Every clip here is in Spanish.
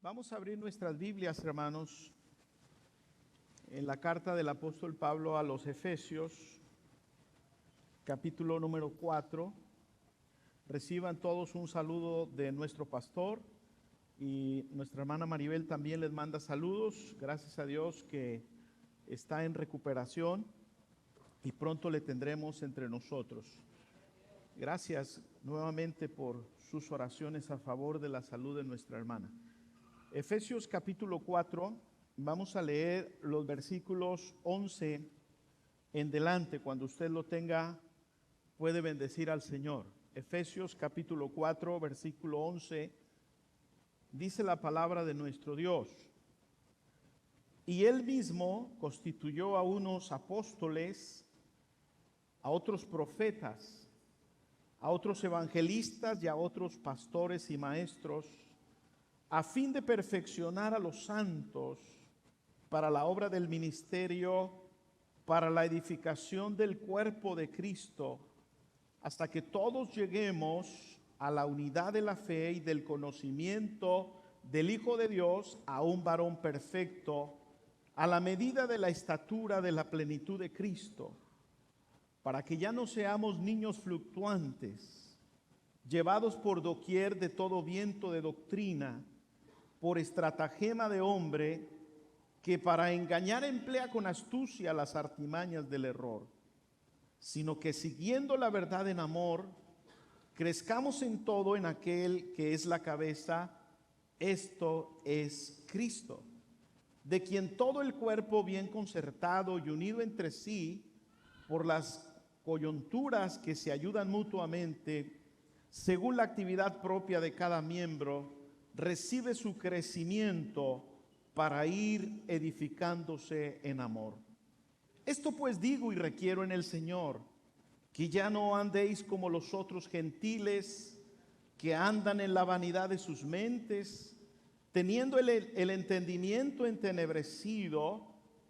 Vamos a abrir nuestras Biblias, hermanos, en la carta del apóstol Pablo a los Efesios, capítulo número 4. Reciban todos un saludo de nuestro pastor y nuestra hermana Maribel también les manda saludos. Gracias a Dios que está en recuperación y pronto le tendremos entre nosotros. Gracias nuevamente por sus oraciones a favor de la salud de nuestra hermana. Efesios capítulo 4, vamos a leer los versículos 11 en delante. Cuando usted lo tenga, puede bendecir al Señor. Efesios capítulo 4, versículo 11, dice la palabra de nuestro Dios. Y Él mismo constituyó a unos apóstoles, a otros profetas, a otros evangelistas y a otros pastores y maestros, a fin de perfeccionar a los santos para la obra del ministerio, para la edificación del cuerpo de Cristo, hasta que todos lleguemos a la unidad de la fe y del conocimiento del Hijo de Dios, a un varón perfecto, a la medida de la estatura de la plenitud de Cristo, para que ya no seamos niños fluctuantes, llevados por doquier de todo viento de doctrina, por estratagema de hombre, que para engañar emplea con astucia las artimañas del error, sino que siguiendo la verdad en amor, crezcamos en todo en aquel que es la cabeza, esto es Cristo, de quien todo el cuerpo bien concertado y unido entre sí por las coyunturas que se ayudan mutuamente, según la actividad propia de cada miembro, recibe su crecimiento para ir edificándose en amor. Esto pues digo y requiero en el Señor, que ya no andéis como los otros gentiles que andan en la vanidad de sus mentes, teniendo el entendimiento entenebrecido,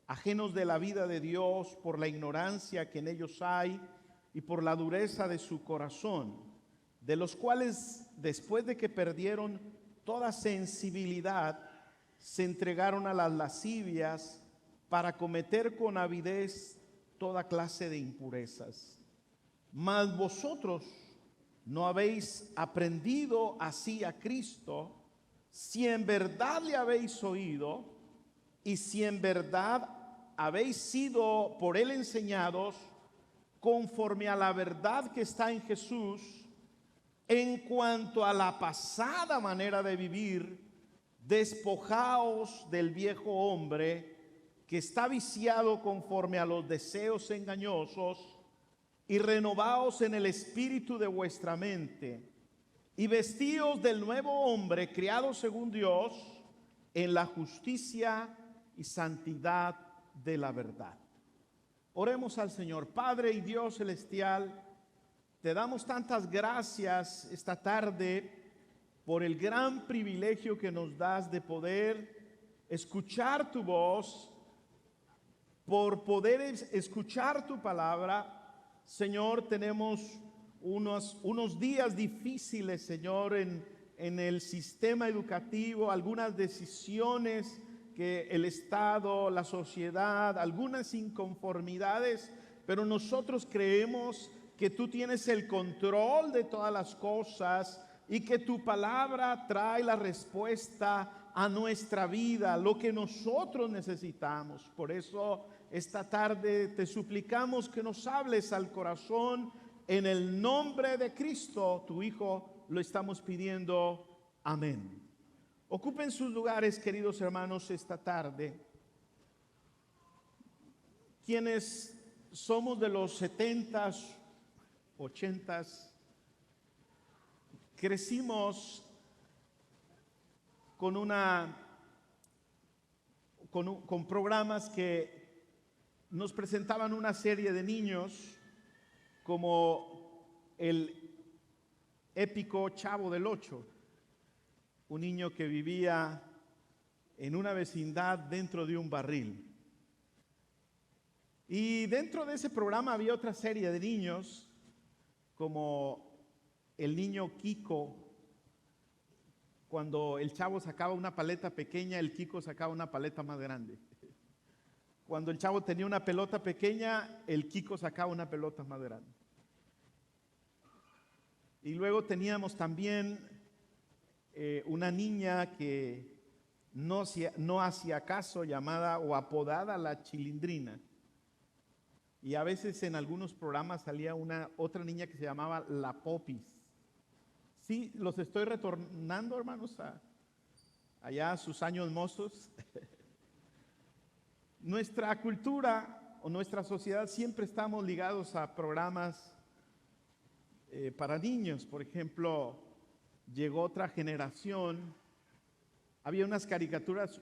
ajenos de la vida de Dios por la ignorancia que en ellos hay y por la dureza de su corazón, de los cuales después de que perdieron toda sensibilidad, se entregaron a las lascivias para cometer con avidez toda clase de impurezas. Mas vosotros no habéis aprendido así a Cristo, si en verdad le habéis oído y si en verdad habéis sido por él enseñados conforme a la verdad que está en Jesús, en cuanto a la pasada manera de vivir, despojaos del viejo hombre que está viciado conforme a los deseos engañosos, y renovaos en el espíritu de vuestra mente, y vestíos del nuevo hombre creado según Dios en la justicia y santidad de la verdad. Oremos al Señor. Padre y Dios celestial, te damos tantas gracias esta tarde por el gran privilegio que nos das de poder escuchar tu voz, por poder escuchar tu palabra. Señor, tenemos unos días difíciles, Señor, en el sistema educativo, algunas decisiones que el Estado, la sociedad, algunas inconformidades, pero nosotros creemos que tú tienes el control de todas las cosas y que tu palabra trae la respuesta a nuestra vida, lo que nosotros necesitamos. Por eso esta tarde te suplicamos que nos hables al corazón en el nombre de Cristo, tu Hijo, lo estamos pidiendo. Amén. Ocupen sus lugares, queridos hermanos, esta tarde. Quienes somos de los 70s, 80s, crecimos con programas que nos presentaban una serie de niños, como el épico Chavo del Ocho, un niño que vivía en una vecindad dentro de un barril. Y dentro de ese programa había otra serie de niños, como el niño Kiko, Cuando el chavo sacaba una paleta pequeña, el Kiko sacaba una paleta más grande. Cuando el chavo tenía una pelota pequeña, el Kiko sacaba una pelota más grande. Y luego teníamos también una niña que no hacía caso, llamada o apodada la Chilindrina. Y a veces en algunos programas salía otra niña que se llamaba la Popis. Sí, los estoy retornando, hermanos, allá a sus años mozos. Nuestra cultura o nuestra sociedad siempre estamos ligados a programas para niños. Por ejemplo, llegó otra generación. Había unas caricaturas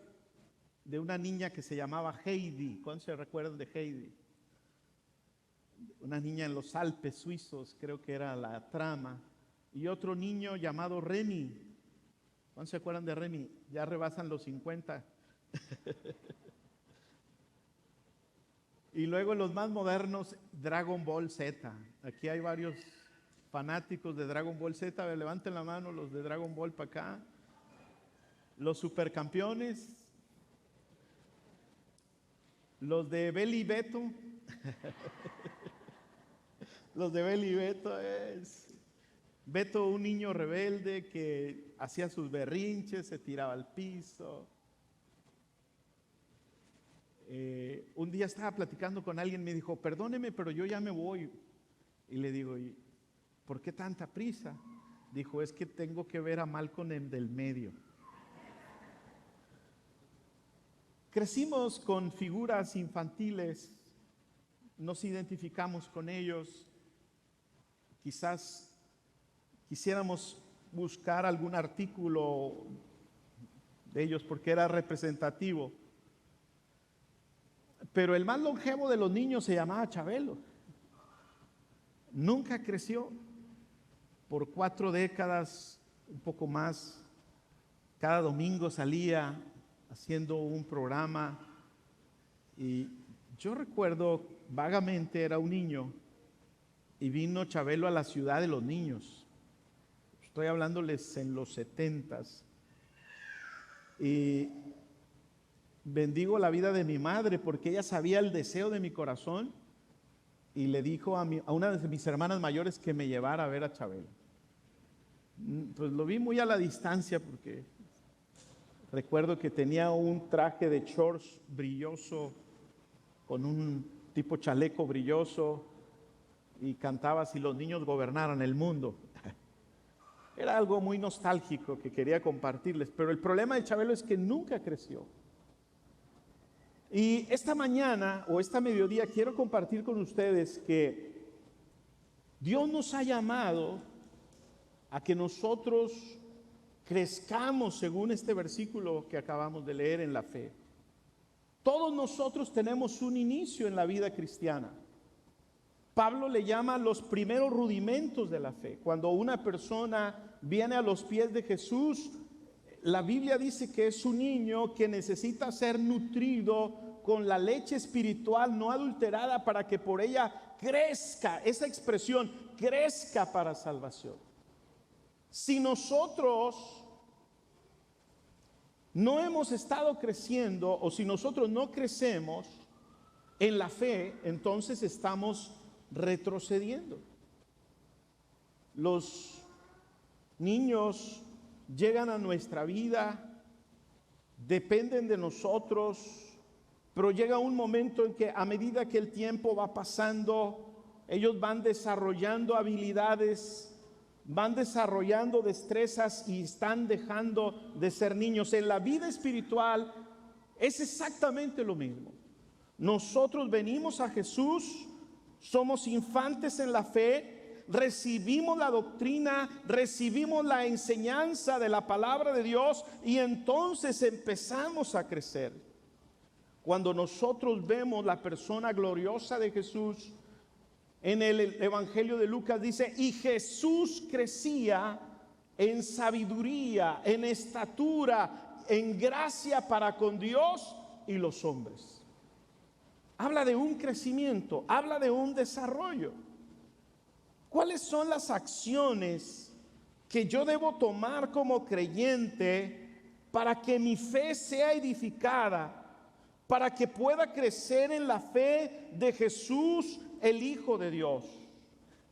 de una niña que se llamaba Heidi. ¿Cuántos se recuerdan de Heidi? Una niña en los Alpes suizos, creo que era la trama. Y otro niño llamado Remy. ¿Cuántos se acuerdan de Remy? Ya rebasan los 50. Y luego los más modernos, Dragon Ball Z. Aquí hay varios fanáticos de Dragon Ball Z. Levanten la mano los de Dragon Ball para acá. Los supercampeones. Los de Beli y Beto. Los de Beli y Beto es Beto, un niño rebelde que hacía sus berrinches, se tiraba al piso. Un día estaba platicando con alguien, me dijo, perdóneme, pero yo ya me voy. Y le digo, ¿y por qué tanta prisa? Dijo, es que tengo que ver a Malcolm en del medio. Crecimos con figuras infantiles, nos identificamos con ellos. Quizás quisiéramos buscar algún artículo de ellos porque era representativo. Pero el más longevo de los niños se llamaba Chabelo. Nunca creció. Por 4 décadas, un poco más, cada domingo salía haciendo un programa. Y yo recuerdo vagamente, era un niño, y vino Chabelo a la ciudad de los niños. Estoy hablándoles en los 70s. Y bendigo la vida de mi madre porque ella sabía el deseo de mi corazón y le dijo a una de mis hermanas mayores que me llevara a ver a Chabelo. Pues lo vi muy a la distancia porque recuerdo que tenía un traje de shorts brilloso con un tipo chaleco brilloso y cantaba Si los niños gobernaran el mundo. Era algo muy nostálgico que quería compartirles, pero el problema de Chabelo es que nunca creció. Y esta mañana o esta mediodía quiero compartir con ustedes que Dios nos ha llamado a que nosotros crezcamos según este versículo que acabamos de leer en la fe. Todos nosotros tenemos un inicio en la vida cristiana. Pablo le llama los primeros rudimentos de la fe. Cuando una persona viene a los pies de Jesús, la Biblia dice que es un niño que necesita ser nutrido con la leche espiritual no adulterada para que por ella crezca, esa expresión, crezca para salvación. Si nosotros no hemos estado creciendo o si nosotros no crecemos en la fe, entonces estamos retrocediendo. Los niños llegan a nuestra vida, dependen de nosotros, pero llega un momento en que a medida que el tiempo va pasando, ellos van desarrollando habilidades, van desarrollando destrezas y están dejando de ser niños. En la vida espiritual es exactamente lo mismo. Nosotros venimos a Jesús, somos infantes en la fe, recibimos la doctrina, recibimos la enseñanza de la palabra de Dios y entonces empezamos a crecer. Cuando nosotros vemos la persona gloriosa de Jesús, en el Evangelio de Lucas dice, y Jesús crecía en sabiduría, en estatura, en gracia para con Dios y los hombres. Habla de un crecimiento, habla de un desarrollo. ¿Cuáles son las acciones que yo debo tomar como creyente para que mi fe sea edificada, para que pueda crecer en la fe de Jesús, el Hijo de Dios?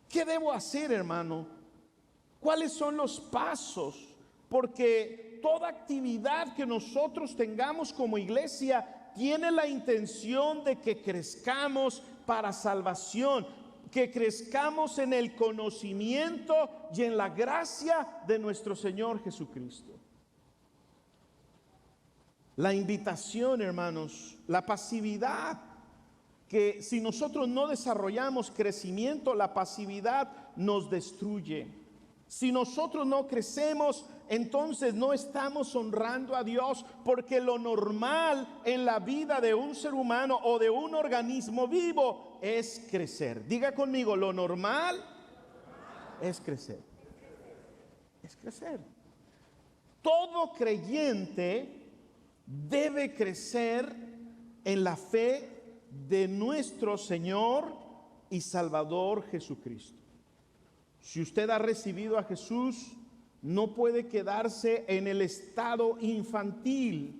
¿Qué debo hacer, hermano? ¿Cuáles son los pasos? Porque toda actividad que nosotros tengamos como iglesia tiene la intención de que crezcamos para salvación, que crezcamos en el conocimiento y en la gracia de nuestro Señor Jesucristo. La invitación, hermanos, la pasividad, que si nosotros no desarrollamos crecimiento, la pasividad nos destruye. Si nosotros no crecemos, entonces no estamos honrando a Dios, porque lo normal en la vida de un ser humano o de un organismo vivo es crecer. Diga conmigo, lo normal es crecer. Es crecer. Todo creyente debe crecer en la fe de nuestro Señor y Salvador Jesucristo. Si usted ha recibido a Jesús, no puede quedarse en el estado infantil.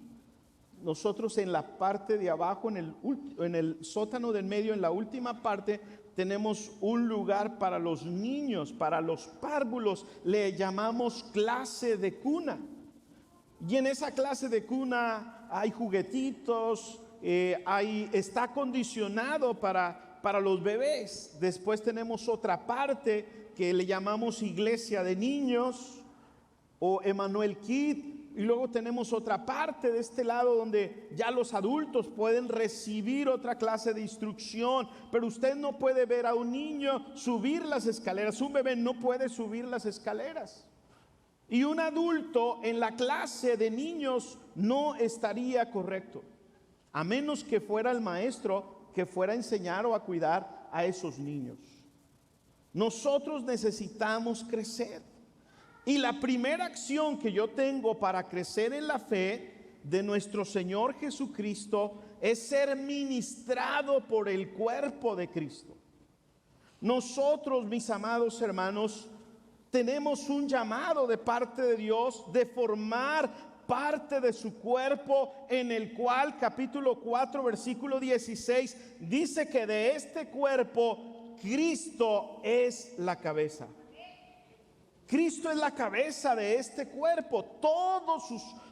Nosotros en la parte de abajo, en el sótano del medio, en la última parte, tenemos un lugar para los niños, para los párvulos. Le llamamos clase de cuna. Y en esa clase de cuna hay juguetitos, está acondicionado para los bebés. Después tenemos otra parte que le llamamos iglesia de niños o Emmanuel Kids. Y luego tenemos otra parte de este lado donde ya los adultos pueden recibir otra clase de instrucción. Pero usted no puede ver a un niño subir las escaleras. Un bebé no puede subir las escaleras. Y un adulto en la clase de niños no estaría correcto, a menos que fuera el maestro que fuera a enseñar o a cuidar a esos niños. Nosotros necesitamos crecer. Y la primera acción que yo tengo para crecer en la fe de nuestro Señor Jesucristo es ser ministrado por el cuerpo de Cristo. Nosotros, mis amados hermanos, tenemos un llamado de parte de Dios de formar parte de su cuerpo, en el cual capítulo 4 versículo 16 dice que de este cuerpo Cristo es la cabeza. Cristo es la cabeza de este cuerpo. Todos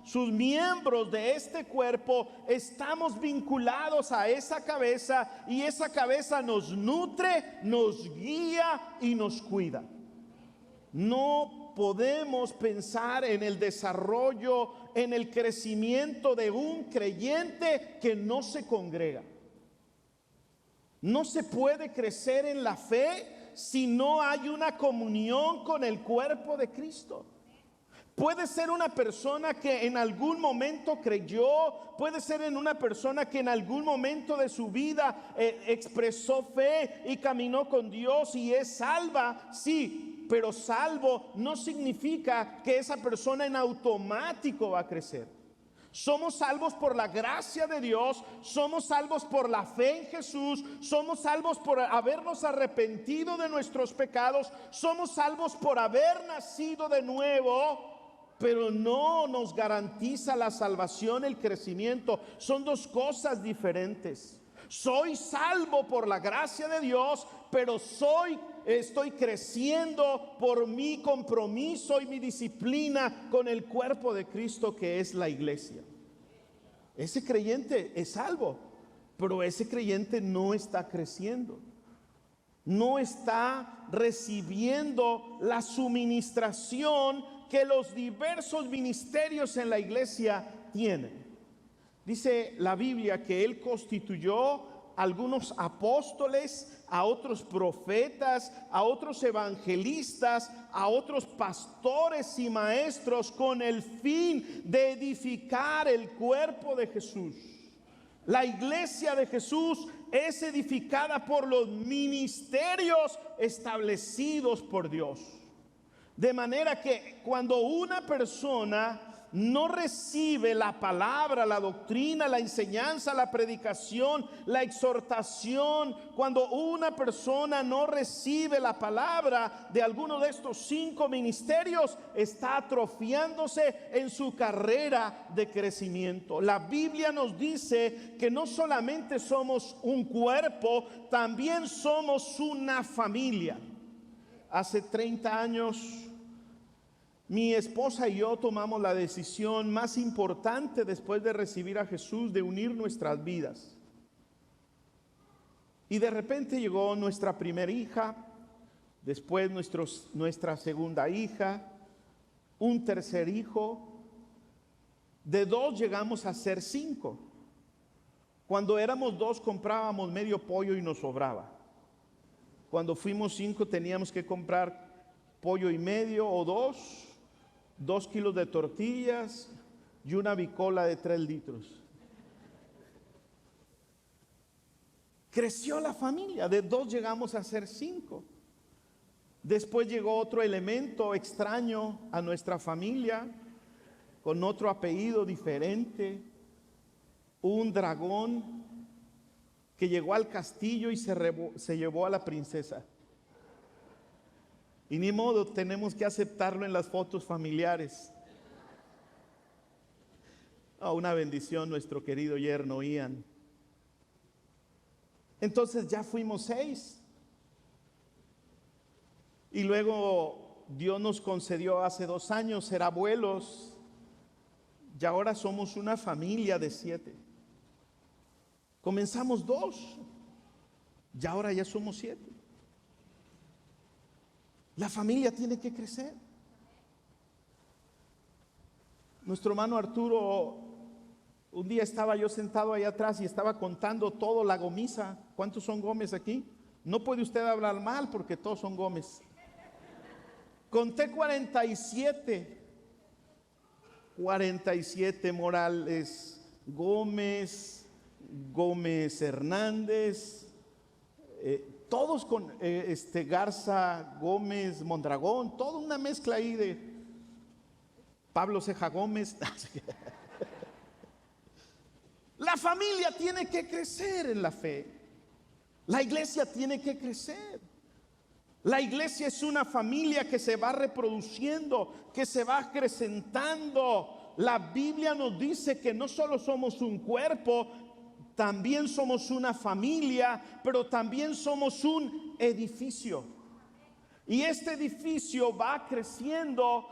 sus miembros de este cuerpo estamos vinculados a esa cabeza, y esa cabeza nos nutre, nos guía y nos cuida. No podemos pensar en el desarrollo, en el crecimiento de un creyente que no se congrega. No se puede crecer en la fe si no hay una comunión con el cuerpo de Cristo. Puede ser una persona que en algún momento creyó, puede ser en una persona que en algún momento de su vida expresó fe y caminó con Dios y es salva, sí. Pero salvo no significa que esa persona en automático va a crecer. Somos salvos por la gracia de Dios, somos salvos por la fe en Jesús, somos salvos por habernos arrepentido de nuestros pecados, somos salvos por haber nacido de nuevo, pero no nos garantiza la salvación, el crecimiento. Son dos cosas diferentes. Soy salvo por la gracia de Dios, pero estoy creciendo por mi compromiso y mi disciplina con el cuerpo de Cristo, que es la iglesia. Ese creyente es salvo, pero ese creyente no está creciendo, no está recibiendo la suministración que los diversos ministerios en la iglesia tienen. Dice la Biblia que Él constituyó algunos apóstoles, a otros profetas, a otros evangelistas, a otros pastores y maestros, con el fin de edificar el cuerpo de Jesús. La iglesia de Jesús es edificada por los ministerios establecidos por Dios. De manera que cuando una persona no recibe la palabra, la doctrina, la enseñanza, la predicación, la exhortación, cuando una persona no recibe la palabra de alguno de estos 5 ministerios, está atrofiándose en su carrera de crecimiento. La Biblia nos dice que no solamente somos un cuerpo, también somos una familia. Hace 30 años mi esposa y yo tomamos la decisión más importante después de recibir a Jesús, de unir nuestras vidas. Y de repente llegó nuestra primera hija, después nuestra segunda hija, un tercer hijo. De 2 llegamos a ser 5. Cuando éramos 2 comprábamos medio pollo y nos sobraba. Cuando fuimos 5 teníamos que comprar pollo y medio o 2 kilos de tortillas y una bicola de 3 litros. Creció la familia, de 2 llegamos a ser 5. Después llegó otro elemento extraño a nuestra familia, con otro apellido diferente, un dragón que llegó al castillo y se llevó a la princesa. Y ni modo, tenemos que aceptarlo en las fotos familiares. Una bendición nuestro querido yerno Ian. Entonces ya fuimos 6. Y luego Dios nos concedió hace 2 años ser abuelos. Y ahora somos una familia de 7. Comenzamos 2. Y ahora ya somos 7. La familia tiene que crecer. Nuestro hermano Arturo, un día estaba yo sentado ahí atrás y estaba contando todo la Gómez. ¿Cuántos son Gómez aquí? No puede usted hablar mal porque todos son Gómez. Conté 47. 47 Morales Gómez, Gómez Hernández, todos con Garza Gómez Mondragón, toda una mezcla ahí de Pablo Ceja Gómez. La familia tiene que crecer en la fe. La iglesia tiene que crecer. La iglesia es una familia que se va reproduciendo, que se va acrecentando. La Biblia nos dice que no solo somos un cuerpo, también somos una familia, pero también somos un edificio. Y este edificio va creciendo.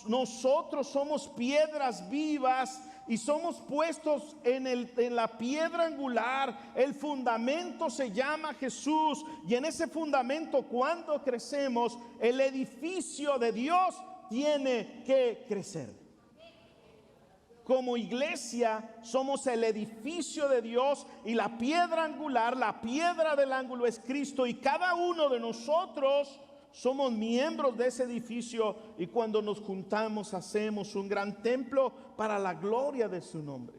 Nosotros somos piedras vivas y somos puestos en la piedra angular. El fundamento se llama Jesús, y en ese fundamento, cuando crecemos, el edificio de Dios tiene que crecer. Como iglesia somos el edificio de Dios, y la piedra angular, la piedra del ángulo es Cristo, y cada uno de nosotros somos miembros de ese edificio, y cuando nos juntamos hacemos un gran templo para la gloria de su nombre.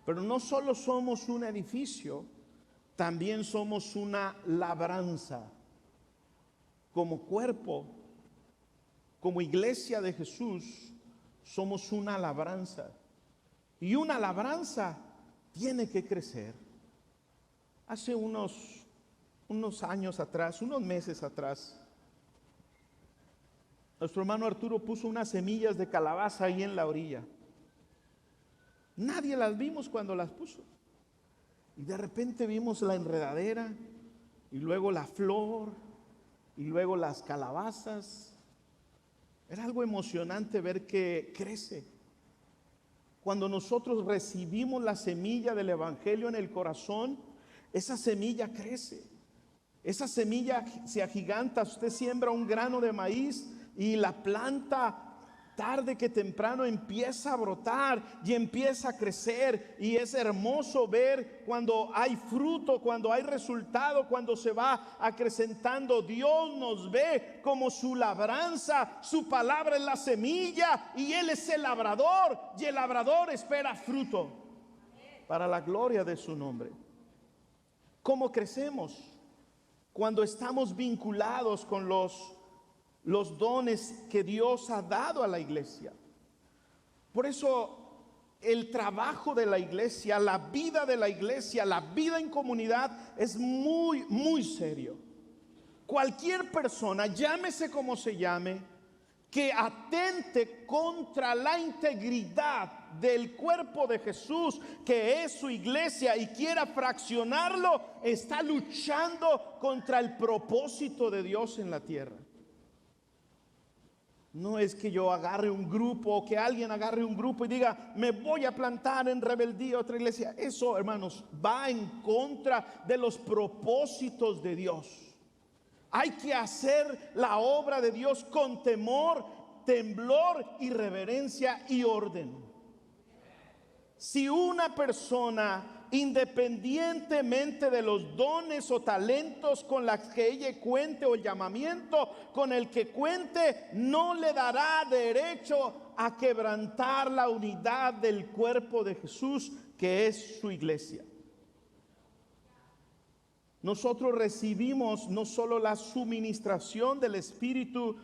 Pero no solo somos un edificio, también somos una labranza. Como cuerpo, como iglesia de Jesús, somos una labranza. Y una labranza tiene que crecer. Hace unos años atrás, unos meses atrás, nuestro hermano Arturo puso unas semillas de calabaza ahí en la orilla. Nadie las vimos cuando las puso. Y de repente vimos la enredadera, y luego la flor, y luego las calabazas. Era algo emocionante ver que crece. Cuando nosotros recibimos la semilla del evangelio en el corazón, esa semilla crece. Esa semilla se agiganta. Usted siembra un grano de maíz y la planta, tarde que temprano, empieza a brotar y empieza a crecer. Y es hermoso ver cuando hay fruto, cuando hay resultado, cuando se va acrecentando. Dios nos ve como su labranza. Su palabra es la semilla y Él es el labrador, y el labrador espera fruto para la gloria de su nombre. ¿Cómo crecemos? Cuando estamos vinculados con los dones que Dios ha dado a la iglesia. Por eso el trabajo de la iglesia, la vida de la iglesia, la vida en comunidad es muy, muy serio. Cualquier persona, llámese como se llame, que atente contra la integridad del cuerpo de Jesús, que es su iglesia, y quiera fraccionarlo, está luchando contra el propósito de Dios en la tierra. No es que yo agarre un grupo o que alguien agarre un grupo y diga, me voy a plantar en rebeldía a otra iglesia. Eso, hermanos, va en contra de los propósitos de Dios. Hay que hacer la obra de Dios con temor, temblor y reverencia y orden. Si una persona, independientemente de los dones o talentos con los que ella cuente, o el llamamiento con el que cuente, no le dará derecho a quebrantar la unidad del cuerpo de Jesús, que es su iglesia. Nosotros recibimos no solo la suministración del Espíritu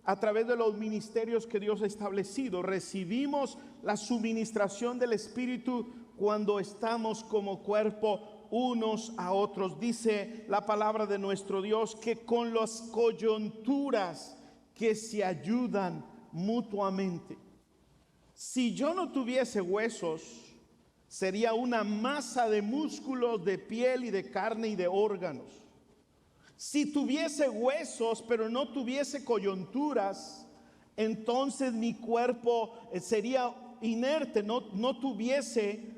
a través de los ministerios que Dios ha establecido, recibimos la suministración del Espíritu cuando estamos como cuerpo unos a otros. Dice la palabra de nuestro Dios que con las coyunturas que se ayudan mutuamente. Si yo no tuviese huesos, sería una masa de músculos, de piel y de carne y de órganos. Si tuviese huesos, pero no tuviese coyunturas, entonces mi cuerpo sería inerte, no pudiese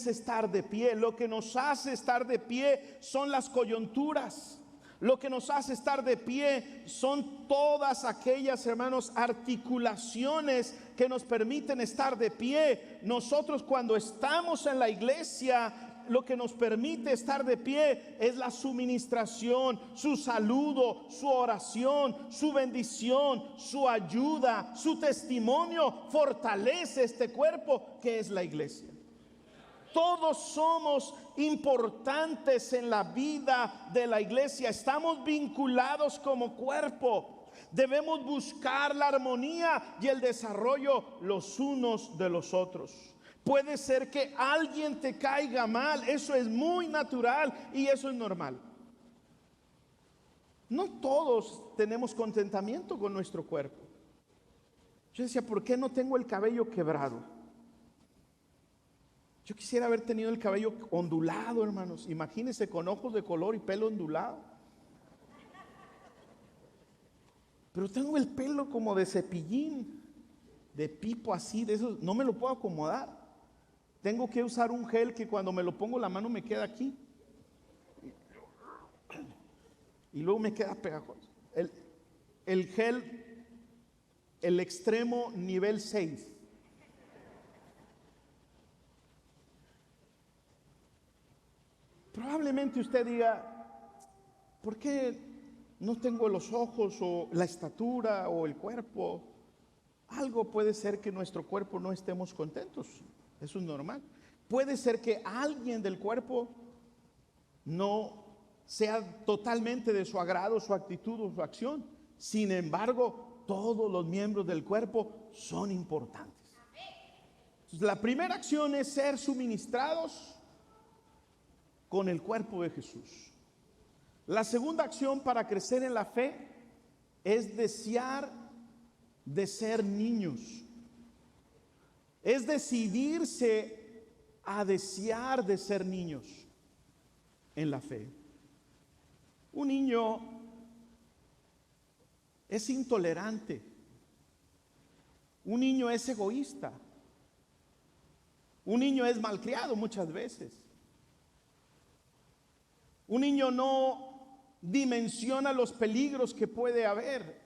estar de pie. Lo que nos hace estar de pie son las coyunturas. Lo que nos hace estar de pie son todas aquellas, hermanos, articulaciones que nos permiten estar de pie. Nosotros, cuando estamos en la iglesia, lo que nos permite estar de pie es la suministración, su saludo, su oración, su bendición, su ayuda, su testimonio. Fortalece este cuerpo que es la iglesia. Todos somos importantes en la vida de la iglesia. Estamos vinculados como cuerpo. Debemos buscar la armonía y el desarrollo los unos de los otros. Puede ser que alguien te caiga mal. Eso es muy natural y eso es normal. No todos tenemos contentamiento con nuestro cuerpo. Yo decía, ¿por qué no tengo el cabello quebrado? Yo quisiera haber tenido el cabello ondulado, hermanos. Imagínense, con ojos de color y pelo ondulado. Pero tengo el pelo como de cepillín, de pipo así, de esos. No me lo puedo acomodar. Tengo que usar un gel que cuando me lo pongo la mano me queda aquí. Y luego me queda pegajoso. El gel, el extremo nivel 6. Probablemente usted diga, ¿por qué no tengo los ojos o la estatura o el cuerpo? Algo puede ser que nuestro cuerpo no estemos contentos. Eso es normal. Puede ser que alguien del cuerpo no sea totalmente de su agrado, su actitud o su acción. Sin embargo, todos los miembros del cuerpo son importantes. Entonces, la primera acción es ser suministrados con el cuerpo de Jesús. La segunda acción para crecer en la fe es desear de ser niños. Es decidirse a desear de ser niños en la fe. Un niño es intolerante. Un niño es egoísta. Un niño es malcriado muchas veces. Un niño no dimensiona los peligros que puede haber.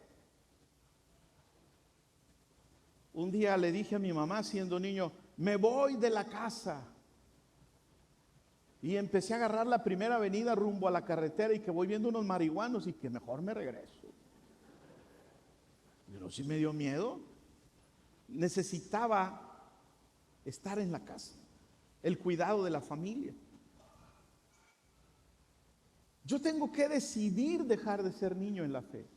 Un día le dije a mi mamá, siendo niño, me voy de la casa. Y empecé a agarrar la primera avenida rumbo a la carretera y que voy viendo unos marihuanos y que mejor me regreso. Pero sí me dio miedo. Necesitaba estar en la casa, el cuidado de la familia. Yo tengo que decidir dejar de ser niño en la fe.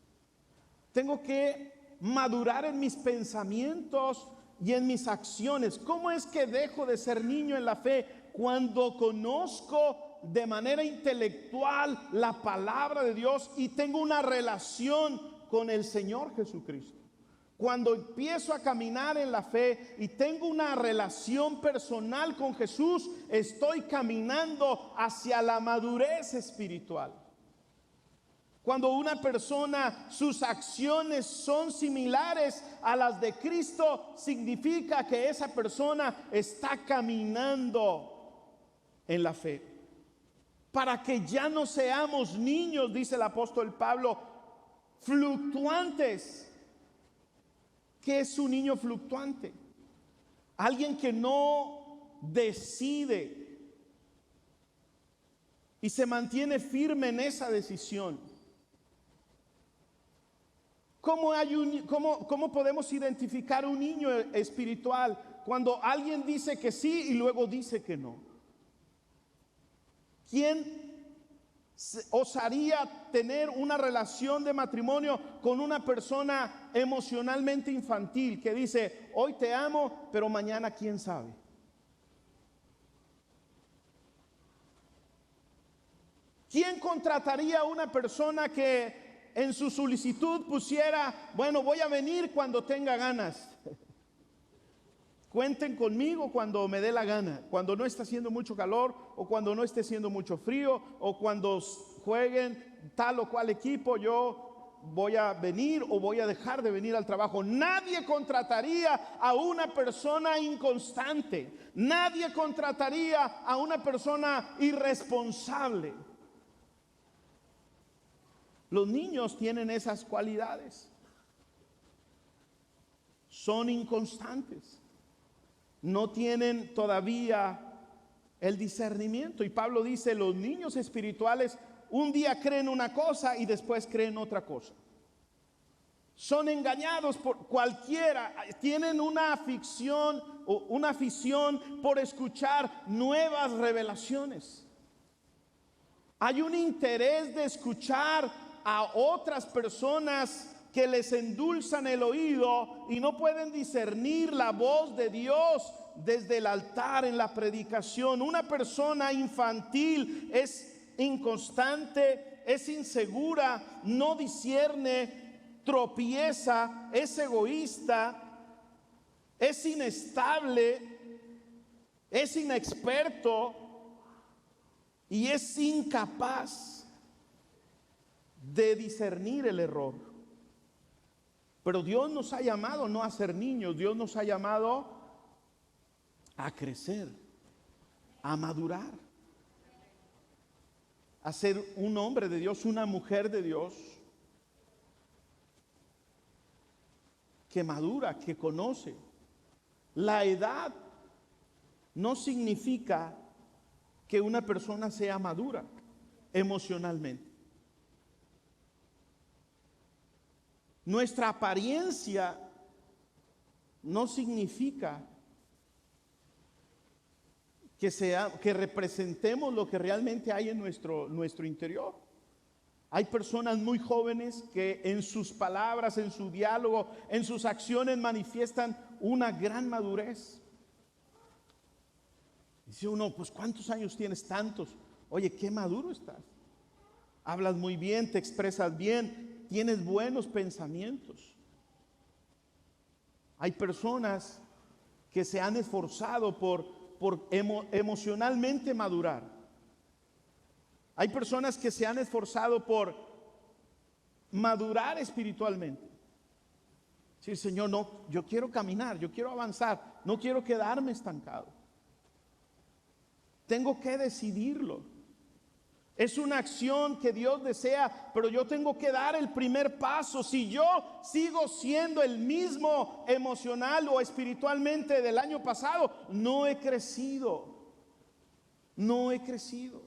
Tengo que madurar en mis pensamientos y en mis acciones. ¿Cómo es que dejo de ser niño en la fe? Cuando conozco de manera intelectual la palabra de Dios y tengo una relación con el Señor Jesucristo. Cuando empiezo a caminar en la fe y tengo una relación personal con Jesús, estoy caminando hacia la madurez espiritual. Cuando una persona, sus acciones son similares a las de Cristo, significa que esa persona está caminando en la fe. Para que ya no seamos niños, dice el apóstol Pablo, fluctuantes. ¿Qué es un niño fluctuante? Alguien que no decide y se mantiene firme en esa decisión. ¿Cómo podemos identificar un niño espiritual cuando alguien dice que sí y luego dice que no? ¿Quién osaría tener una relación de matrimonio con una persona emocionalmente infantil que dice, hoy te amo, pero mañana quién sabe? ¿Quién contrataría a una persona que en su solicitud pusiera, bueno, voy a venir cuando tenga ganas? Cuenten conmigo cuando me dé la gana, cuando no está haciendo mucho calor o cuando no esté haciendo mucho frío o cuando jueguen tal o cual equipo, yo voy a venir o voy a dejar de venir al trabajo. Nadie contrataría a una persona inconstante, nadie contrataría a una persona irresponsable. Los niños tienen esas cualidades, son inconstantes. No tienen todavía el discernimiento. Y Pablo dice, los niños espirituales un día creen una cosa y después creen otra cosa. Son engañados por cualquiera. Tienen una afición o una afición por escuchar nuevas revelaciones. Hay un interés de escuchar a otras personas que les endulzan el oído y no pueden discernir la voz de Dios desde el altar en la predicación. Una persona infantil es inconstante, es insegura, no discierne, tropieza, es egoísta, es inestable, es inexperto y es incapaz de discernir el error. Pero Dios nos ha llamado no a ser niños, Dios nos ha llamado a crecer, a madurar, a ser un hombre de Dios, una mujer de Dios que madura, que conoce. La edad no significa que una persona sea madura emocionalmente. Nuestra apariencia no significa que representemos lo que realmente hay en nuestro interior. Hay personas muy jóvenes que en sus palabras, en su diálogo, en sus acciones manifiestan una gran madurez. Dice uno, pues ¿cuántos años tienes? Tantos. Oye, qué maduro estás. Hablas muy bien, te expresas bien. Tienes buenos pensamientos. Hay personas que se han esforzado por emocionalmente madurar. Hay personas que se han esforzado por madurar espiritualmente. Decir, Señor, no, yo quiero caminar, yo quiero avanzar, no quiero quedarme estancado. Tengo que decidirlo. Es una acción que Dios desea, pero yo tengo que dar el primer paso. Si yo sigo siendo el mismo emocional o espiritualmente del año pasado, no he crecido. No he crecido.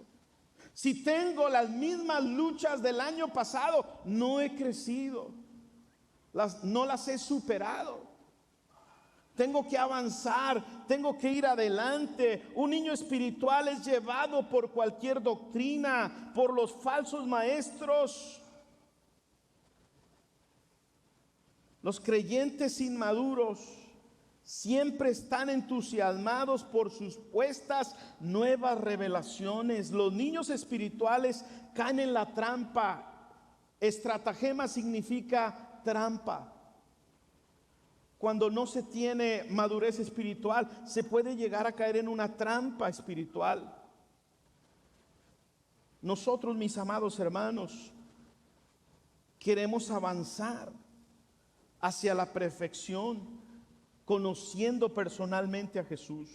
Si tengo las mismas luchas del año pasado, no he crecido. No las he superado. Tengo que avanzar, tengo que ir adelante. Un niño espiritual es llevado por cualquier doctrina, por los falsos maestros. Los creyentes inmaduros Siempre están entusiasmados por sus supuestas nuevas revelaciones. Los niños espirituales caen en la trampa. Estratagema significa trampa. Cuando no se tiene madurez espiritual, se puede llegar a caer en una trampa espiritual. Nosotros, mis amados hermanos, queremos avanzar hacia la perfección, conociendo personalmente a Jesús.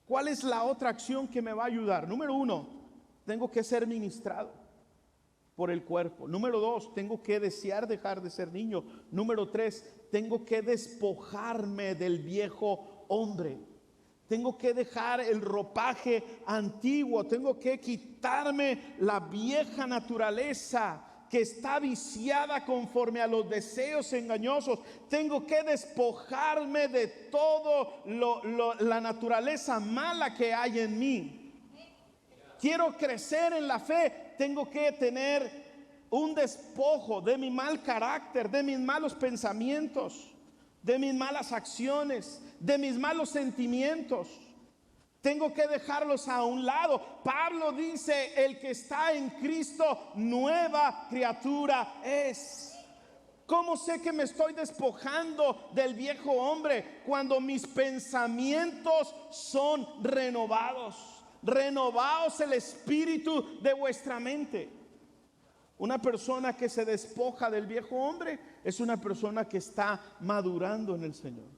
¿Cuál es la otra acción que me va a ayudar? Número 1, tengo que ser ministrado por el cuerpo. Número 2, tengo que desear dejar de ser niño. Número 3, tengo que despojarme del viejo hombre. Tengo que dejar el ropaje antiguo. Tengo que quitarme la vieja naturaleza que está viciada conforme a los deseos engañosos. Tengo que despojarme de todo la naturaleza mala que hay en mí. Quiero crecer en la fe, tengo que tener un despojo de mi mal carácter, de mis malos pensamientos, de mis malas acciones, de mis malos sentimientos. Tengo que dejarlos a un lado. Pablo dice: el que está en Cristo, nueva criatura es. ¿Cómo sé que me estoy despojando del viejo hombre? Cuando mis pensamientos son renovados. Renovaos el espíritu de vuestra mente. Una persona que se despoja del viejo hombre es una persona que está madurando en el Señor.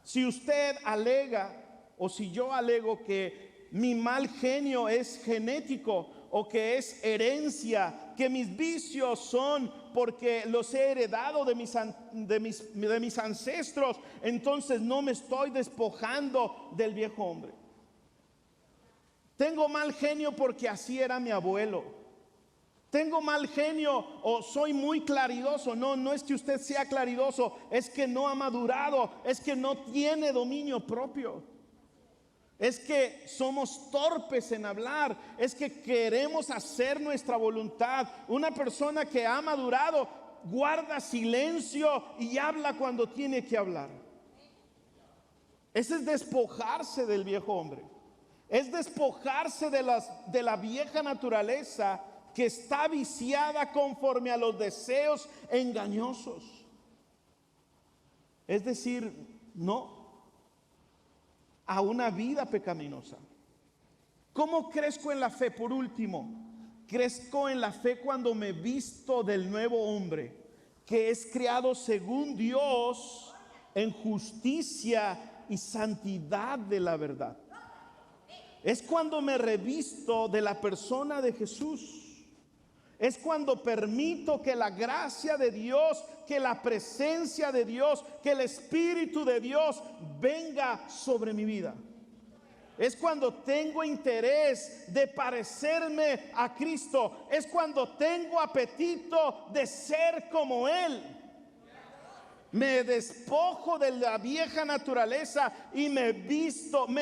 Si usted alega, o si yo alego que mi mal genio es genético o que es herencia, que mis vicios son porque los he heredado de mis ancestros, entonces no me estoy despojando del viejo hombre. Tengo mal genio porque así era mi abuelo. Tengo mal genio o soy muy claridoso. No es que usted sea claridoso, es que no ha madurado, es que no tiene dominio propio. Es que somos torpes en hablar, es que queremos hacer nuestra voluntad. Una persona que ha madurado guarda silencio y habla cuando tiene que hablar. Ese es despojarse del viejo hombre. Es despojarse de la vieja naturaleza que está viciada conforme a los deseos engañosos. Es decir, no a una vida pecaminosa. ¿Cómo crezco en la fe? Por último, crezco en la fe cuando me visto del nuevo hombre, que es creado según Dios en justicia y santidad de la verdad. Es cuando me revisto de la persona de Jesús. Es cuando permito que la gracia de Dios, que la presencia de Dios, que el Espíritu de Dios venga sobre mi vida. Es cuando tengo interés de parecerme a Cristo. Es cuando tengo apetito de ser como Él. Me despojo de la vieja naturaleza y me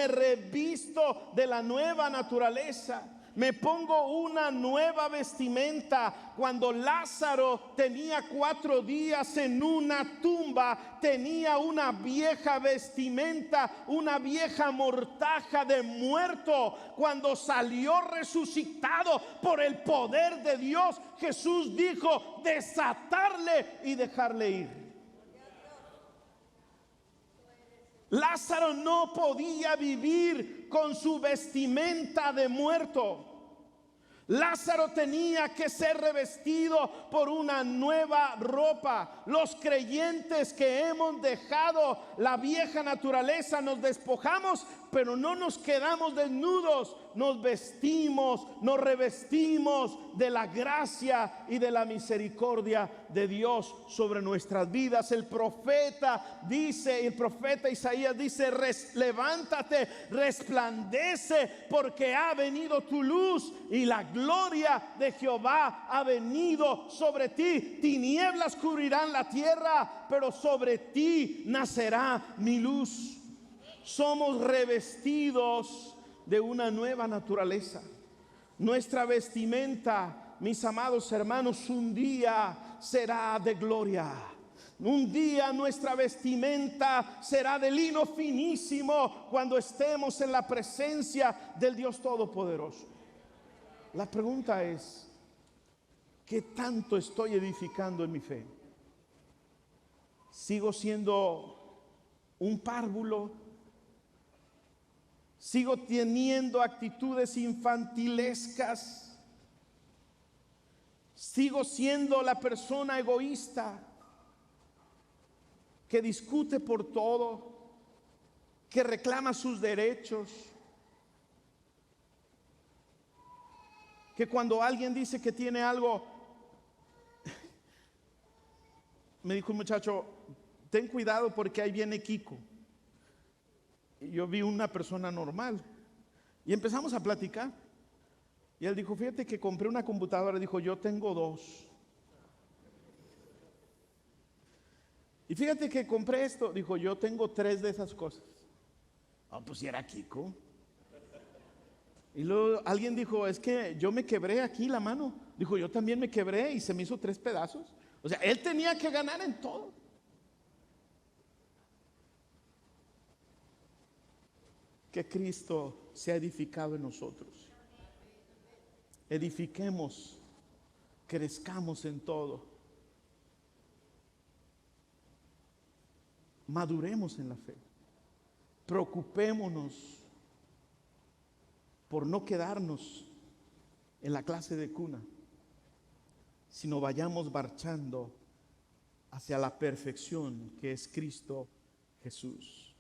revisto de la nueva naturaleza. Me pongo una nueva vestimenta. Cuando Lázaro tenía 4 días en una tumba, tenía una vieja vestimenta, una vieja mortaja de muerto. Cuando salió resucitado por el poder de Dios, Jesús dijo: desatarle y dejarle ir. Lázaro no podía vivir con su vestimenta de muerto. Lázaro tenía que ser revestido por una nueva ropa. Los creyentes que hemos dejado la vieja naturaleza nos despojamos, pero no nos quedamos desnudos. Nos vestimos, nos revestimos de la gracia y de la misericordia de Dios sobre nuestras vidas. El profeta Isaías dice: levántate, resplandece, porque ha venido tu luz y la gloria de Jehová ha venido sobre ti. Tinieblas cubrirán la tierra, pero sobre ti nacerá mi luz. Somos revestidos de una nueva naturaleza. Nuestra vestimenta, mis amados hermanos, un día será de gloria. Un día nuestra vestimenta será de lino finísimo cuando estemos en la presencia del Dios Todopoderoso. La pregunta es, ¿qué tanto estoy edificando en mi fe? ¿Sigo siendo un párvulo? ¿Sigo teniendo actitudes infantilescas? ¿Sigo siendo la persona egoísta que discute por todo, que reclama sus derechos, que cuando alguien dice que tiene algo, me dijo un muchacho, ten cuidado porque ahí viene Kiko? Y yo vi una persona normal y empezamos a platicar y él dijo, fíjate que compré una computadora. Dijo, yo tengo dos. Y fíjate que compré esto. Dijo, yo tengo 3 de esas cosas. Pues si era Kiko. Y luego alguien dijo, es que yo me quebré aquí la mano. Dijo, yo también me quebré y se me hizo 3 pedazos. O sea, él tenía que ganar en todo. Que Cristo sea edificado en nosotros. Edifiquemos, crezcamos en todo. Maduremos en la fe. Preocupémonos por no quedarnos en la clase de cuna, sino vayamos marchando hacia la perfección que es Cristo Jesús.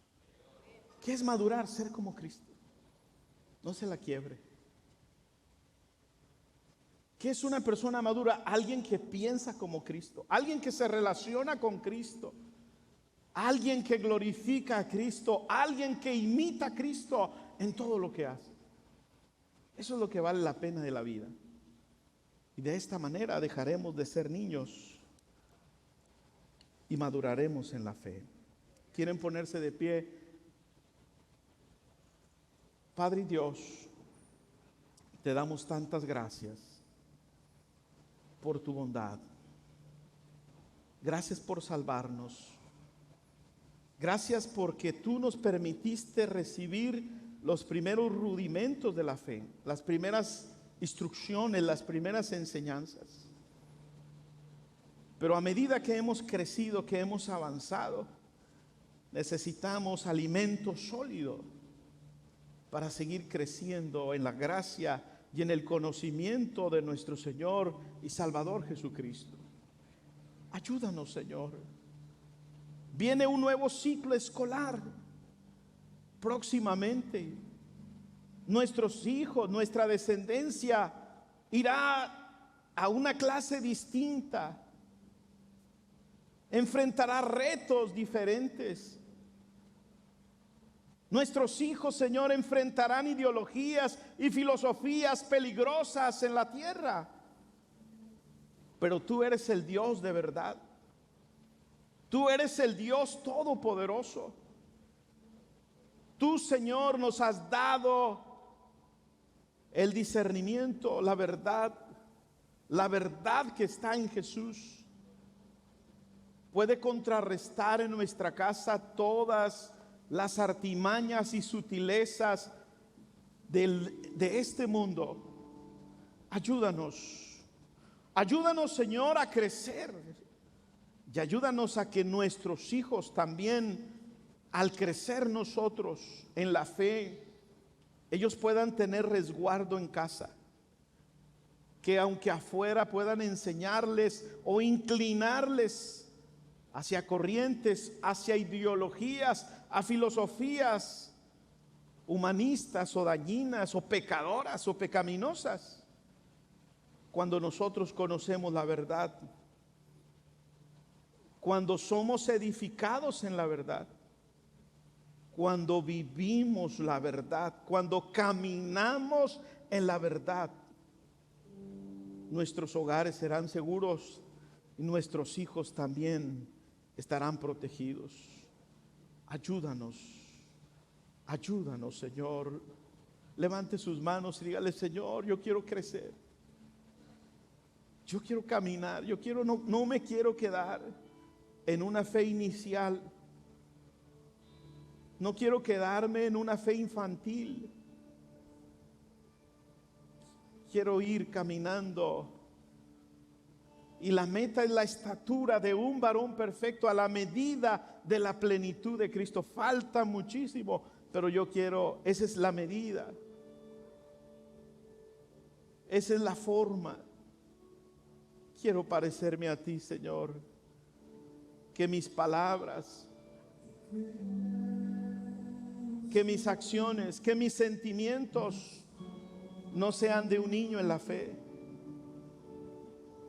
¿Qué es madurar? Ser como Cristo. No se la quiebre. ¿Qué es una persona madura? Alguien que piensa como Cristo, alguien que se relaciona con Cristo, alguien que glorifica a Cristo, alguien que imita a Cristo en todo lo que hace. Eso es lo que vale la pena de la vida. Y de esta manera dejaremos de ser niños y maduraremos en la fe. ¿Quieren ponerse de pie? Padre Dios, te damos tantas gracias por tu bondad. Gracias por salvarnos. Gracias porque tú nos permitiste recibir los primeros rudimentos de la fe, las primeras instrucciones, las primeras enseñanzas. Pero a medida que hemos crecido, que hemos avanzado, necesitamos alimento sólido para seguir creciendo en la gracia y en el conocimiento de nuestro Señor y Salvador Jesucristo. Ayúdanos, Señor. Viene un nuevo ciclo escolar próximamente. Nuestros hijos, nuestra descendencia irá a una clase distinta. Enfrentará retos diferentes. Nuestros hijos, Señor, enfrentarán ideologías y filosofías peligrosas en la tierra. Pero tú eres el Dios de verdad. Tú eres el Dios todopoderoso. Tú, Señor, nos has dado el discernimiento, la verdad que está en Jesús. Puede contrarrestar en nuestra casa todas las artimañas y sutilezas de este mundo. Ayúdanos, Señor, a crecer. Y ayúdanos a que nuestros hijos también, al crecer nosotros en la fe, ellos puedan tener resguardo en casa. Que aunque afuera puedan enseñarles o inclinarles hacia corrientes, hacia ideologías, a filosofías humanistas o dañinas o pecadoras o pecaminosas, cuando nosotros conocemos la verdad, cuando somos edificados en la verdad, cuando vivimos la verdad, cuando caminamos en la verdad, nuestros hogares serán seguros y nuestros hijos también estarán protegidos. Ayúdanos, Señor. Levante sus manos y dígale: Señor, yo quiero crecer, yo quiero caminar, yo quiero, no me quiero quedar en una fe inicial. No quiero quedarme en una fe infantil. Quiero ir caminando. Y la meta es la estatura de un varón perfecto a la medida de la plenitud de Cristo. Falta muchísimo, pero yo quiero, esa es la medida. Esa es la forma. Quiero parecerme a ti, Señor. Que mis palabras, que mis acciones, que mis sentimientos no sean de un niño en la fe.